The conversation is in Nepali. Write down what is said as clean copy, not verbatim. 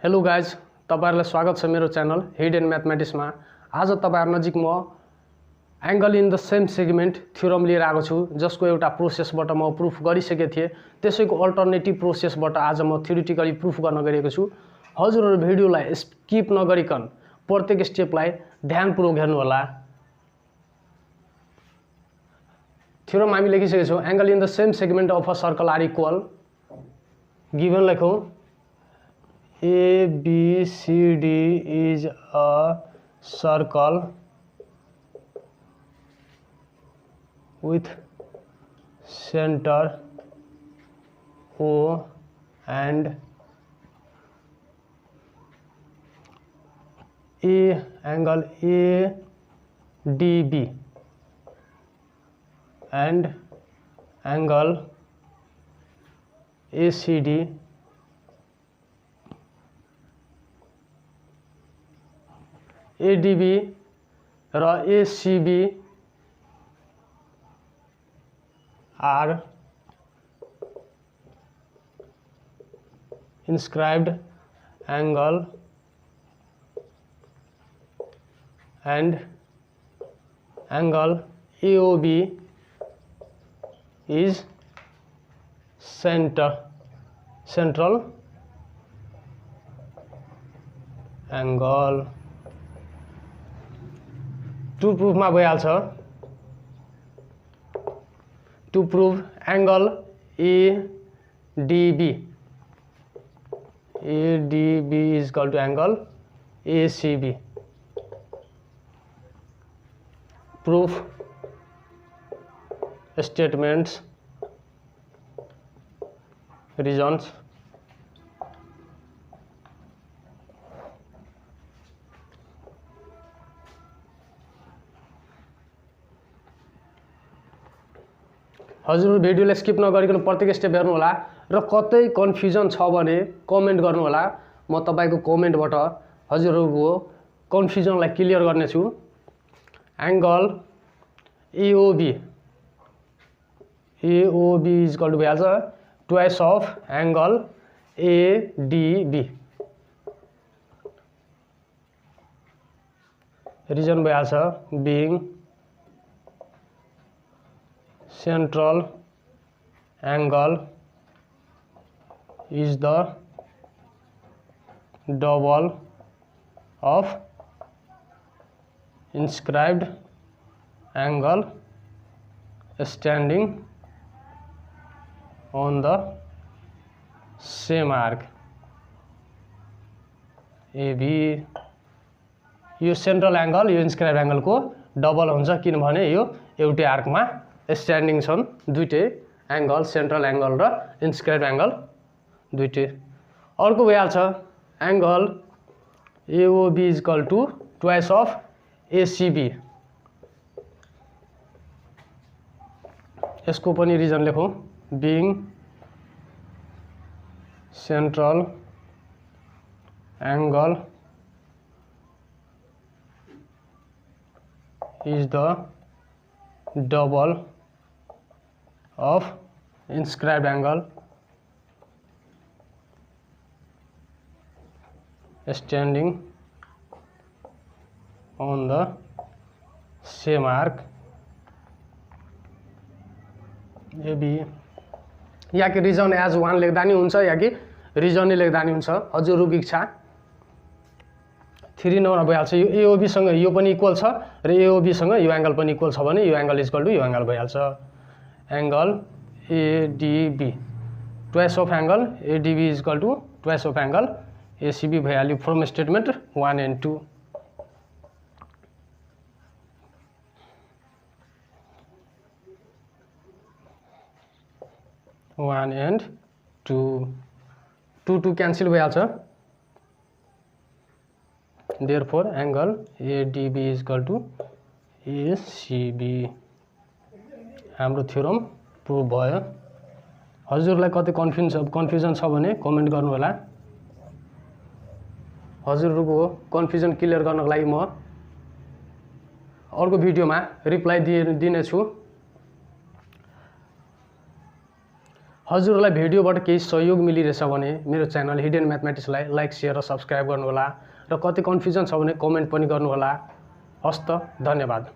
हेलो गाइज, तपाईहरुलाई स्वागत छ मेरो च्यानल हिडन म्याथमेटिक्स मा। आज तपाईहरु नजिक म angle in the same segment theorem लिएर आएको छु, जसको एउटा प्रोसेसबाट म प्रुफ गरिसकेको थिए। त्यसैको अल्टरनेटिभ प्रोसेसबाट आज म थ्योरेटिकली प्रुफ गर्न गएको छु। हजुरहरु भिडियोलाई स्किप नगरिकन प्रत्येक स्टेपलाई ध्यानपूर्वक हेर्नु होला। थ्योरम हामी लेखिसकेका छौं। Angle in the same segment of a circle are equal. Given लेखौं ABCD is a circle with center O and angle ADB and angle ACD ADB र ACB are inscribed angle and angle AOB is central angle. To prove मा भइहाल्छ। To prove angle ADB is equal to angle ACB. Proof statements, reasons. हजुर भिडियोलाई स्किप नगरिकन प्रत्येक स्टेप हेर्नु होला र कतै कन्फ्युजन छ भने कमेन्ट गर्नु होला। म तपाईको कमेन्टबाट हजुरहरुको कन्फ्युजनलाई क्लियर गर्ने छु। Angle AOB is equal to भइहाल्छ twice of angle ADB। Reason भइहाल्छ being central angle is the double of inscribed angle standing on the same arc AB। यो सेन्ट्रल एंगल यो इन्स्क्राइब्ड एंगल को डबल हुन्छ किनभने यो एउटै आर्कमा स्ट्यान्डिङ छन्। दुईटै एंगल सेन्ट्रल एंगल र इन्स्क्राइब्ड एंगल दुईटै। अर्को भइहाल्छ angle AOB is equal to twice of ACB। यसको पनि रिजन लेखौं being central angle is the double of inscribed angle standing on the same arc AB। या कि रिजन एज 1 लेख्दा नि हुन्छ या कि रिजन नै लेख्दा नि हुन्छ, हजुरहरुको इच्छा। 3 नम्बर भइहाल्छ। यो AOB सँग यो पनि इक्वल छ र AOB सँग यो एंगल पनि इक्वल छ भने यो एंगल इक्वल टु यो एंगल भइहाल्छ। Angle ADB twice of angle ADB is equal to twice of angle ACB भइहाल्यो from statement 1 and 2। One and two cancel भइहाल्छ। Therefore angle ADB is equal to ACB। हाम्रो थ्योरम प्रुभ भयो। हजुरलाई कतै कन्फ्युजन छ भने कमेन्ट गर्नु होला। हजुरहरुको कन्फ्युजन क्लियर गर्नको लागि म अर्को भिडियोमा रिप्लाई दिने छु। हजुरहरूलाई भिडियोबाट केही सहयोग मिलिरहेछ भने मेरो च्यानल हिडन म्याथमेटिक्सलाई लाइक शेयर र सब्स्क्राइब गर्नुहोला र कति कन्फ्युजन छ भने कमेन्ट पनि गर्नुहोला। हस्त धन्यवाद।